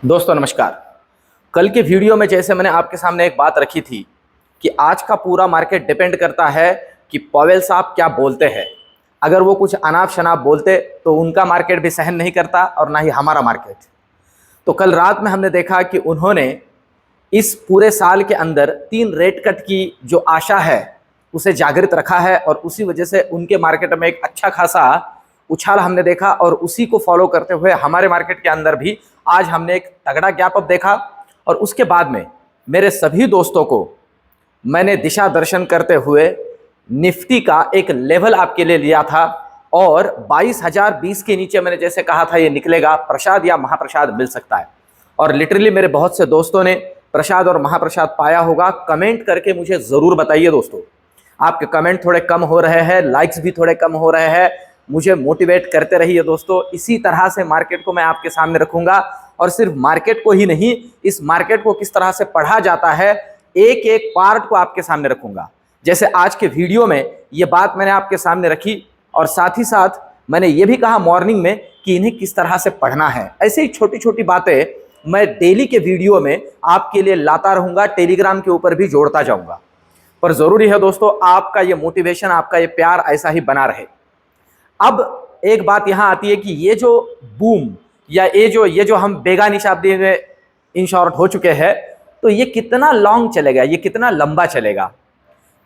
दोस्तों नमस्कार। कल के वीडियो में जैसे मैंने आपके सामने एक बात रखी थी कि आज का पूरा मार्केट डिपेंड करता है कि पॉवेल साहब क्या बोलते हैं। अगर वो कुछ अनाप शनाप बोलते तो उनका मार्केट भी सहन नहीं करता और ना ही हमारा मार्केट। तो कल रात में हमने देखा कि उन्होंने इस पूरे साल के अंदर 3 रेट कट की जो आशा है उसे जागृत रखा है और उसी वजह से उनके मार्केट में एक अच्छा खासा उछाल हमने देखा और उसी को फॉलो करते हुए हमारे मार्केट के अंदर भी आज हमने एक तगड़ा गैप अप देखा। और उसके बाद में मेरे सभी दोस्तों को मैंने दिशा दर्शन करते हुए निफ्टी का एक लेवल आपके लिए लिया था और 22,020 के नीचे मैंने जैसे कहा था ये निकलेगा, प्रसाद या महाप्रसाद मिल सकता है। और लिटरली मेरे बहुत से दोस्तों ने प्रसाद और महाप्रसाद पाया होगा। कमेंट करके मुझे ज़रूर बताइए दोस्तों, आपके कमेंट थोड़े कम हो रहे हैं, लाइक्स भी थोड़े कम हो रहे हैं। मुझे मोटिवेट करते रहिए दोस्तों। इसी तरह से मार्केट को मैं आपके सामने रखूंगा और सिर्फ मार्केट को ही नहीं, इस मार्केट को किस तरह से पढ़ा जाता है एक एक पार्ट को आपके सामने रखूंगा। जैसे आज के वीडियो में ये बात मैंने आपके सामने रखी और साथ ही साथ मैंने ये भी कहा मॉर्निंग में कि इन्हें किस तरह से पढ़ना है। ऐसे ही छोटी छोटी बातें मैं डेली के वीडियो में आपके लिए लाता रहूंगा, टेलीग्राम के ऊपर भी जोड़ता जाऊंगा। पर जरूरी है दोस्तों आपका ये मोटिवेशन, आपका ये प्यार ऐसा ही बना रहे। अब एक बात यहां आती है कि ये जो बूम या ये जो हम बेगानी शताब्दी में इन शॉर्ट हो चुके हैं, तो ये कितना लॉन्ग चलेगा, ये कितना लंबा चलेगा,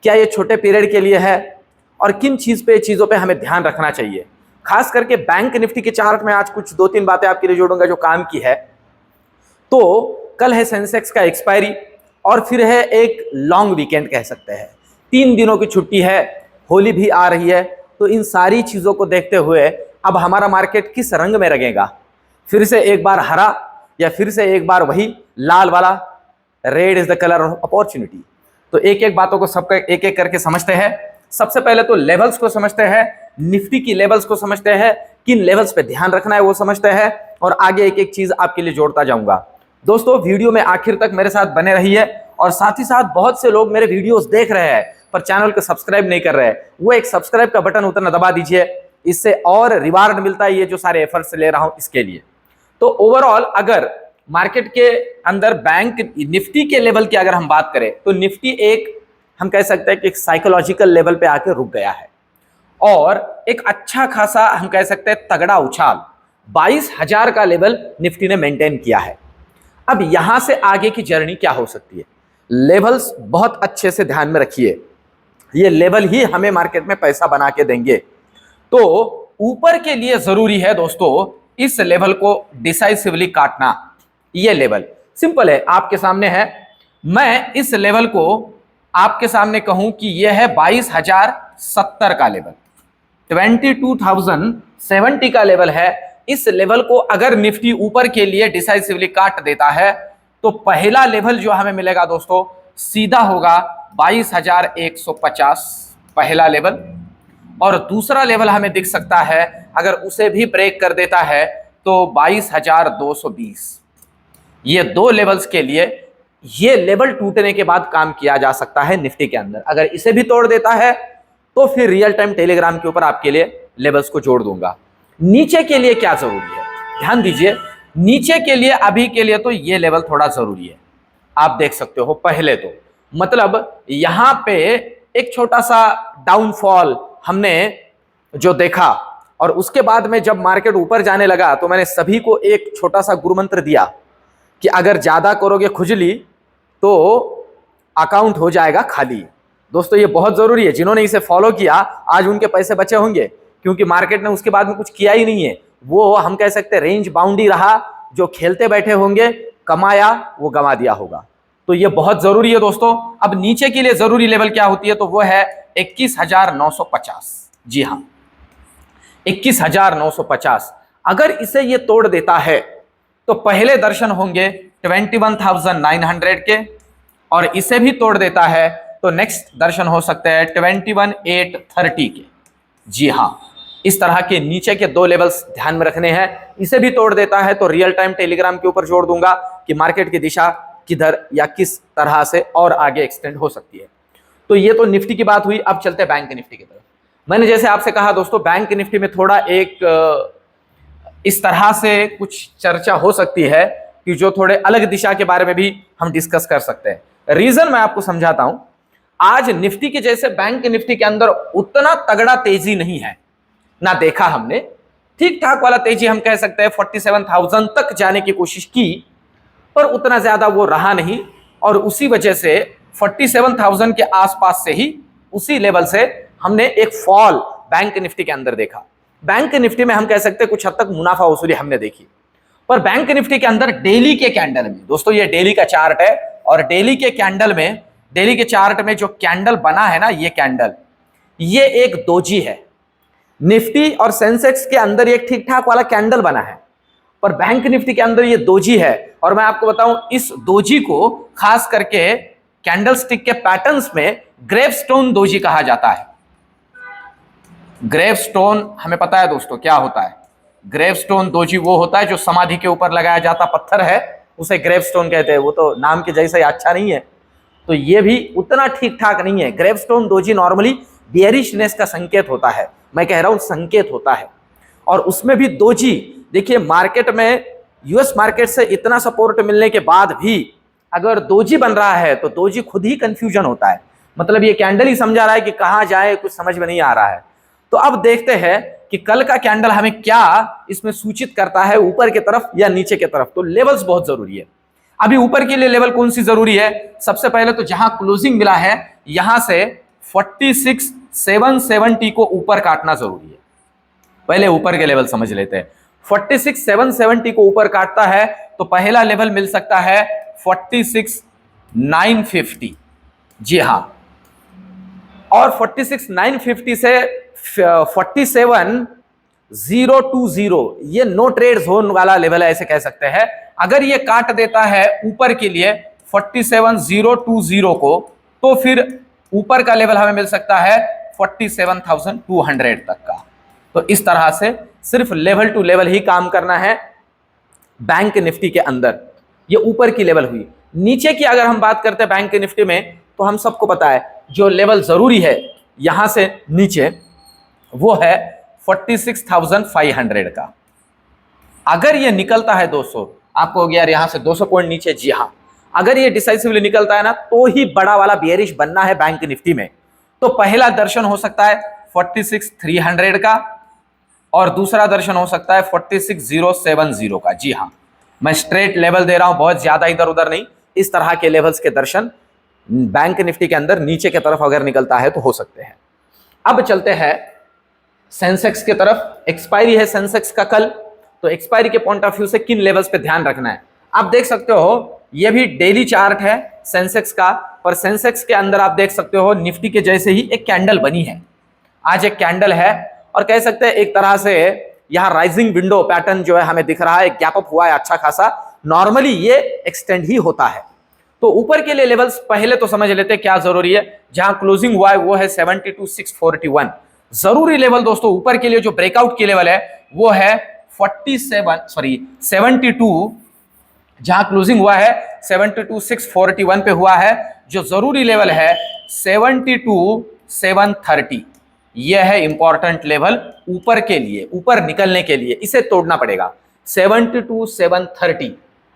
क्या ये छोटे पीरियड के लिए है और किन चीज़ों पे हमें ध्यान रखना चाहिए। खास करके बैंक निफ्टी के चार्ट में आज कुछ 2-3 बातें आपके लिए जोड़ूंगा जो काम की है। तो कल है सेंसेक्स का एक्सपायरी और फिर है एक लॉन्ग वीकेंड कह सकते हैं, 3 दिनों की छुट्टी है, होली भी आ रही है। तो इन सारी चीज़ों को देखते हुए अब हमारा मार्केट किस रंग में रंगेगा, फिर से एक बार हरा या फिर से एक बार वही लाल वाला, red is the colour of opportunity. तो एक एक बातों को सबका एक एक करके समझते हैं। सबसे पहले तो लेवल्स को समझते हैं, निफ्टी की लेवल्स को समझते हैं, किन लेवल्स पे ध्यान रखना है वो समझते हैं और आगे एक एक चीज आपके लिए जोड़ता जाऊंगा। दोस्तों वीडियो में आखिर तक मेरे साथ बने रहिए और साथ ही साथ बहुत से लोग मेरे वीडियोस देख रहे हैं पर चैनल को सब्सक्राइब नहीं कर रहे हैं, वो एक सब्सक्राइब का बटन उतना दबा दीजिए, इससे और रिवार्ड मिलता है ये जो सारे एफर्ट्स ले रहा हूं इसके लिए। तो ओवरऑल अगर मार्केट के अंदर बैंक निफ्टी के लेवल की अगर हम बात करें तो निफ्टी एक हम कह सकते हैं कि एक साइकोलॉजिकल लेवल पे आके रुक गया है और एक अच्छा खासा हम कह सकते हैं तगड़ा उछाल 22,000 का लेवल निफ्टी ने मेंटेन किया है। अब यहां से आगे की जर्नी क्या हो सकती है, लेवल्स बहुत अच्छे से ध्यान में रखिए, ये लेवल ही हमें मार्केट में पैसा बना के देंगे। तो ऊपर के लिए जरूरी है दोस्तों इस लेवल को डिसाइसिवली काटना। ये लेवल सिंपल है, आपके सामने है। मैं इस लेवल को आपके सामने कहूं कि यह है 22,070 का लेवल, 22,070 का लेवल है। इस लेवल को अगर निफ्टी ऊपर के लिए डिसाइसिवली काट देता है तो पहला लेवल जो हमें मिलेगा दोस्तों सीधा होगा 22,150 पहला लेवल, और दूसरा लेवल हमें दिख सकता है अगर उसे भी ब्रेक कर देता है तो 22,220। ये 2 लेवल्स के लिए ये लेवल टूटने के बाद काम किया जा सकता है निफ्टी के अंदर। अगर इसे भी तोड़ देता है तो फिर रियल टाइम टेलीग्राम के ऊपर आपके लिए लेवल्स को जोड़ दूंगा। नीचे के लिए क्या जरूरी है, ध्यान दीजिए, नीचे के लिए अभी के लिए तो ये लेवल थोड़ा जरूरी है। आप देख सकते हो पहले तो मतलब यहां पे एक छोटा सा डाउनफॉल हमने जो देखा और उसके बाद में जब मार्केट ऊपर जाने लगा तो मैंने सभी को एक छोटा सा गुरु मंत्र दिया कि अगर ज्यादा करोगे खुजली तो अकाउंट हो जाएगा खाली। दोस्तों ये बहुत जरूरी है, जिन्होंने इसे फॉलो किया आज उनके पैसे बचे होंगे क्योंकि मार्केट ने उसके बाद में कुछ किया ही नहीं है। वो हम कह सकते हैं रेंज बाउंड ही रहा, जो खेलते बैठे होंगे कमाया वो गंवा दिया होगा। तो ये बहुत जरूरी है दोस्तों। अब नीचे के लिए जरूरी लेवल क्या होती है तो वो है 21,950। जी हाँ 21,950। अगर इसे ये तोड़ देता है तो पहले दर्शन होंगे 21,900 के और इसे भी तोड़ देता है तो नेक्स्ट दर्शन हो सकते हैं 21,830 के। जी हाँ इस तरह के नीचे के 2 लेवल्स ध्यान में रखने हैं। इसे भी तोड़ देता है तो रियल टाइम टेलीग्राम के ऊपर जोड़ दूंगा कि मार्केट की दिशा किधर या किस तरह से और आगे एक्सटेंड हो सकती है। तो ये तो निफ्टी की बात हुई। अब चलते बैंक निफ्टी की तरफ। मैंने जैसे आपसे कहा दोस्तों बैंक निफ्टी में थोड़ा एक इस तरह से कुछ चर्चा हो सकती है कि जो थोड़े अलग दिशा के बारे में भी हम डिस्कस कर सकते हैं। रीजन मैं आपको समझाता हूं। आज निफ्टी के जैसे बैंक निफ्टी के अंदर उतना तगड़ा तेजी नहीं है ना, देखा हमने। ठीक ठाक वाला तेजी हम कह सकते हैं, 47,000 तक जाने की कोशिश की, पर उतना ज्यादा वो रहा नहीं, और उसी वजह से 47,000 के आसपास से ही, उसी लेवल से हमने एक फॉल बैंक निफ्टी के अंदर देखा। बैंक निफ्टी में हम कह सकते हैं कुछ हद तक मुनाफा वसूली हमने देखी, पर बैंक निफ्टी के अंदर डेली के कैंडल में, दोस्तों ये डेली का चार्ट है, और डेली के कैंडल में, डेली के चार्ट में जो कैंडल बना है ना, ये कैंडल, ये एक दोजी है। निफ्टी और सेंसेक्स के अंदर एक ठीक ठाक वाला कैंडल बना है, पर बैंक निफ्टी के अंदर ये दोजी है। और मैं आपको बताऊं, इस दोजी को खास करके कैंडल स्टिक के पैटर्न्स में ग्रेवस्टोन दोजी कहा जाता है। ग्रेवस्टोन हमें पता है दोस्तों क्या होता है। ग्रेवस्टोन दोजी वो होता है जो समाधि के ऊपर लगाया जाता पत्थर है, उसे ग्रेवस्टोन कहते हैं। वो तो नाम के जैसा ही अच्छा नहीं है, तो ये भी उतना ठीक ठाक नहीं है। ग्रेवस्टोन दोजी नॉर्मली बियरिशनेस का संकेत होता है, मैं कह रहा हूं संकेत होता है। और उसमें भी दोजी, देखिए मार्केट में, यूएस मार्केट से इतना सपोर्ट मिलने के बाद भी अगर दोजी बन रहा है तो दोजी खुद ही कंफ्यूजन होता है। मतलब ये कैंडल ही समझा रहा है कि कहां जाए, कुछ समझ में नहीं आ रहा है। तो अब देखते हैं कि कल का कैंडल हमें क्या इसमें सूचित करता है, ऊपर की तरफ या नीचे की तरफ। तो लेवल्स बहुत जरूरी है। अभी ऊपर के लिए लेवल कौन सी जरूरी है? सबसे पहले तो जहां क्लोजिंग मिला है, यहां से 46,770 को ऊपर काटना जरूरी है। पहले ऊपर के लेवल समझ लेते हैं। 46,770 को ऊपर काटता है तो पहला लेवल मिल सकता है 46,950, जी हां। और 46,950 से 47,020, ये नो ट्रेड जोन वाला लेवल है, ऐसे कह सकते हैं। अगर ये काट देता है ऊपर के लिए 47,020 को, तो फिर ऊपर का लेवल हमें मिल सकता है 47,200 तक का। तो इस तरह से सिर्फ लेवल टू लेवल ही काम करना है बैंक निफ्टी के अंदर। ये ऊपर की लेवल हुई। नीचे की अगर हम बात करते हैं बैंक निफ्टी में, तो हम सबको पता है जो लेवल जरूरी है यहां से नीचे, वो है 46,500 का। अगर ये निकलता है 200, आपको हो गया यार यहां से 200 पॉइंट नीचे, जी हां। अगर ये डिसाइसिवली निकलता है ना, तो ही बड़ा वाला बियरिश बनना है बैंक निफ्टी में। तो पहला दर्शन हो सकता है 46,300 का, और दूसरा दर्शन हो सकता है 46,070 का। जी हां, मैं स्ट्रेट लेवल दे रहा हूं, बहुत ज्यादा इधर उधर नहीं। इस तरह के लेवल्स के दर्शन बैंक निफ्टी के अंदर नीचे की तरफ अगर निकलता है तो हो सकते हैं। अब चलते हैं सेंसेक्स की तरफ। एक्सपायरी है सेंसेक्स का कल, तो एक्सपायरी के पॉइंट ऑफ व्यू से किन लेवल्स पे ध्यान रखना है? आप देख सकते हो, ये भी डेली चार्ट है सेंसेक्स का, पर सेंसेक्स के अंदर आप देख सकते हो निफ्टी के जैसे ही एक कैंडल बनी है। आज एक कैंडल है, और कह सकते हैं एक तरह से यहां राइजिंग विंडो पैटर्न जो है हमें दिख रहा है, गैप अप हुआ है अच्छा खासा। नॉर्मली ये एक्सटेंड ही होता है। तो ऊपर के लिए लेवल्स पहले तो समझ लेते हैं क्या जरूरी है। जहां क्लोजिंग हुआ है वो है 72,641। जरूरी लेवल दोस्तों ऊपर के लिए जो ब्रेकआउट की लेवल है वो है 72, जहां क्लोजिंग हुआ है 72,641 पे हुआ है। जो जरूरी लेवल है 72,730, यह है इंपॉर्टेंट लेवल ऊपर के लिए, ऊपर निकलने के लिए। इसे तोड़ना पड़ेगा। 72,730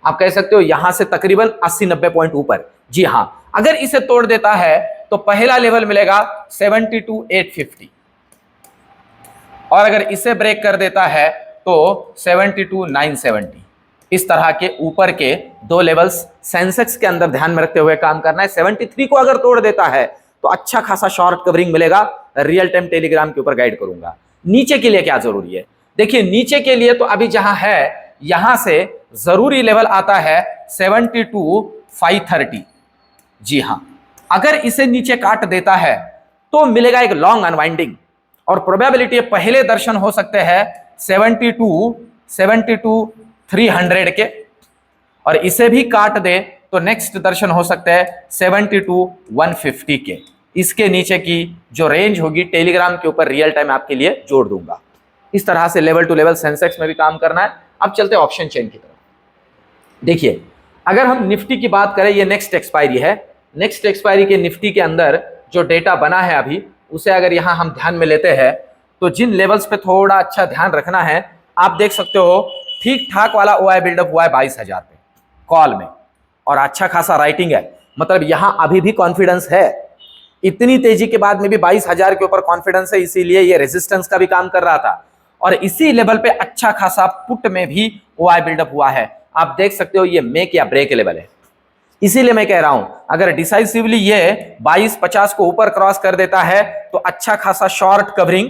आप कह सकते हो यहां से तकरीबन 80-90 पॉइंट ऊपर। जी हां, अगर इसे तोड़ देता है तो पहला लेवल मिलेगा 72,850, और अगर इसे ब्रेक कर देता है तो 72,970। इस तरह के ऊपर के दो लेवल्स सेंसेक्स के अंदर ध्यान में रखते हुए काम करना है। 73 को अगर तोड़ देता है तो अच्छा खासा शॉर्ट कवरिंग मिलेगा। रियल टाइम टेलीग्राम के ऊपर गाइड करूंगा। नीचे के लिए क्या जरूरी है? देखिए नीचे के लिए तो अभी जहां है, यहां से जरूरी लेवल आता है 72,530। जी हां, अगर इसे नीचे काट देता है तो मिलेगा एक लॉन्ग अनवाइंडिंग, और प्रोबेबिलिटी पहले दर्शन हो सकते हैं 72,300 के, और इसे भी काट दे तो नेक्स्ट दर्शन हो सकते हैं 72,150 के। इसके नीचे की जो रेंज होगी टेलीग्राम के ऊपर रियल टाइम आपके लिए जोड़ दूंगा। इस तरह से लेवल टू लेवल सेंसेक्स में भी काम करना है। अब चलते हैं ऑप्शन चेन की तरफ। देखिए अगर हम निफ्टी की बात करें, ये नेक्स्ट एक्सपायरी है। नेक्स्ट एक्सपायरी के निफ्टी के अंदर जो डेटा बना है अभी, उसे अगर यहां हम ध्यान में लेते हैं तो जिन लेवल्स पे थोड़ा अच्छा ध्यान रखना है, आप देख सकते हो ठीक ठाक वाला ओआई बिल्डअप हुआ है 22,000 पे। कॉल में, और अच्छा खासा राइटिंग है, मतलब यहां अभी भी कॉन्फिडेंस है। इतनी तेजी के बाद में भी 22,000 के ऊपर कॉन्फिडेंस है, इसीलिए ये रेजिस्टेंस का भी काम कर रहा था, और इसी लेवल पे अच्छा खासा पुट में भी ओआई बिल्डअप हुआ है। आप देख सकते हो ये मेक या ब्रेक लेवल है। इसीलिए मैं कह रहा हूं अगर डिसाइसिवली ये 2250 को ऊपर क्रॉस कर देता है तो अच्छा खासा शॉर्ट कवरिंग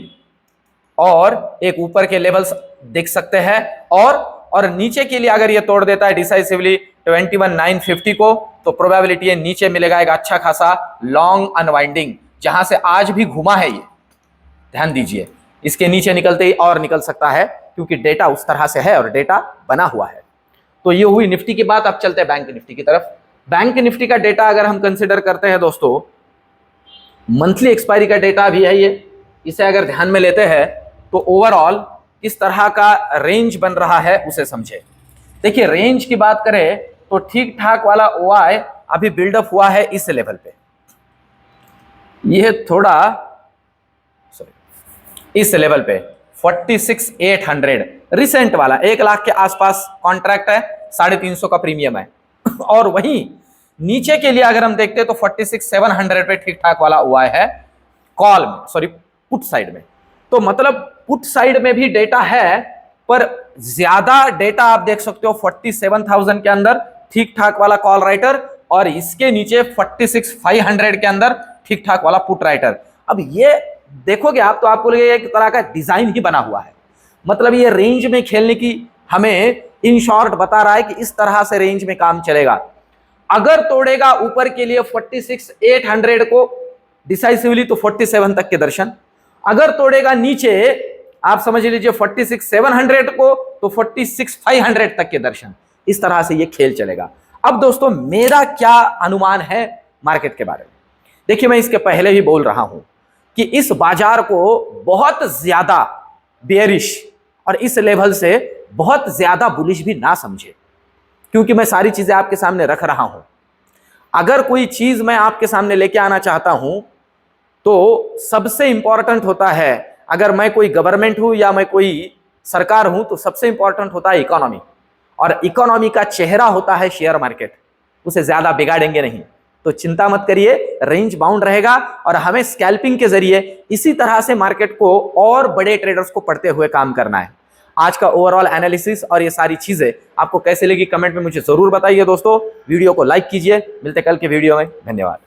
और एक ऊपर के लेवल्स देख सकते हैं, और नीचे के लिए अगर ये तोड़ देता है डिसाइसिवली 21,950 को, तो प्रोबेबिलिटी है नीचे मिलेगा एक अच्छा खासा लॉन्ग अनवाइंडिंग, जहां से आज भी घुमा है ये, ध्यान दीजिए। इसके नीचे निकलते ही और निकल सकता है, क्योंकि डेटा उस तरह से है और डेटा बना हुआ है। तो ये हुई निफ्टी की बात। अब चलते हैं बैंक निफ्टी की तरफ। बैंक निफ्टी का डेटा अगर हम कंसिडर करते हैं दोस्तों, मंथली एक्सपायरी का डेटा भी है ये, इसे अगर ध्यान में लेते हैं तो ओवरऑल किस तरह का रेंज बन रहा है उसे समझे। देखिए रेंज की बात करें तो ठीक ठाक वाला ओआई अभी बिल्डअप हुआ है इस लेवल पे, यह थोड़ा इस लेवल पे 46,800 रिसेंट वाला 1 लाख के आसपास कॉन्ट्रैक्ट है, 350 का प्रीमियम है। और वहीं नीचे के लिए अगर हम देखते हैं तो 46,700 पे ठीक ठाक वाला हुआ है कॉल में, सॉरी पुट साइड में। तो मतलब पुट साइड में भी डेटा है, पर ज्यादा डेटा आप देख सकते हो 47,000 के अंदर ठीक ठाक वाला कॉल राइटर, और इसके नीचे 46,500 के अंदर ठीक ठाक वाला पुट राइटर। अब ये देखोगे आप तो आपको लगेगा एक तरह का डिजाइन ही बना हुआ है, मतलब ये रेंज में खेलने की हमें इन शॉर्ट बता रहा है कि इस तरह से रेंज में काम चलेगा। अगर तोड़ेगा ऊपर के लिए 46,800 को डिसाइसिवली तो 47 तक के दर्शन, अगर तोड़ेगा नीचे आप समझ लीजिए 46,700 को तो 46,500 तक के दर्शन। इस तरह से ये खेल चलेगा। अब दोस्तों मेरा क्या अनुमान है मार्केट के बारे में, देखिए मैं इसके पहले ही बोल रहा हूं कि इस बाजार को बहुत ज्यादा बेयरिश और इस लेवल से बहुत ज्यादा बुलिश भी ना समझे, क्योंकि मैं सारी चीजें आपके सामने रख रहा हूं। अगर कोई चीज मैं आपके सामने लेके आना चाहता हूं तो सबसे इंपॉर्टेंट होता है, अगर मैं कोई गवर्नमेंट हूं या मैं कोई सरकार हूं तो सबसे इंपॉर्टेंट होता है इकोनॉमी, और इकोनॉमी का चेहरा होता है शेयर मार्केट, उसे ज्यादा बिगाड़ेंगे नहीं। तो चिंता मत करिए, रेंज बाउंड रहेगा और हमें स्कैल्पिंग के जरिए इसी तरह से मार्केट को और बड़े ट्रेडर्स को पढ़ते हुए काम करना है। आज का ओवरऑल एनालिसिस और ये सारी चीजें आपको कैसे लगी कमेंट में मुझे जरूर बताइए दोस्तों। वीडियो को लाइक कीजिए, मिलते कल के वीडियो में, धन्यवाद।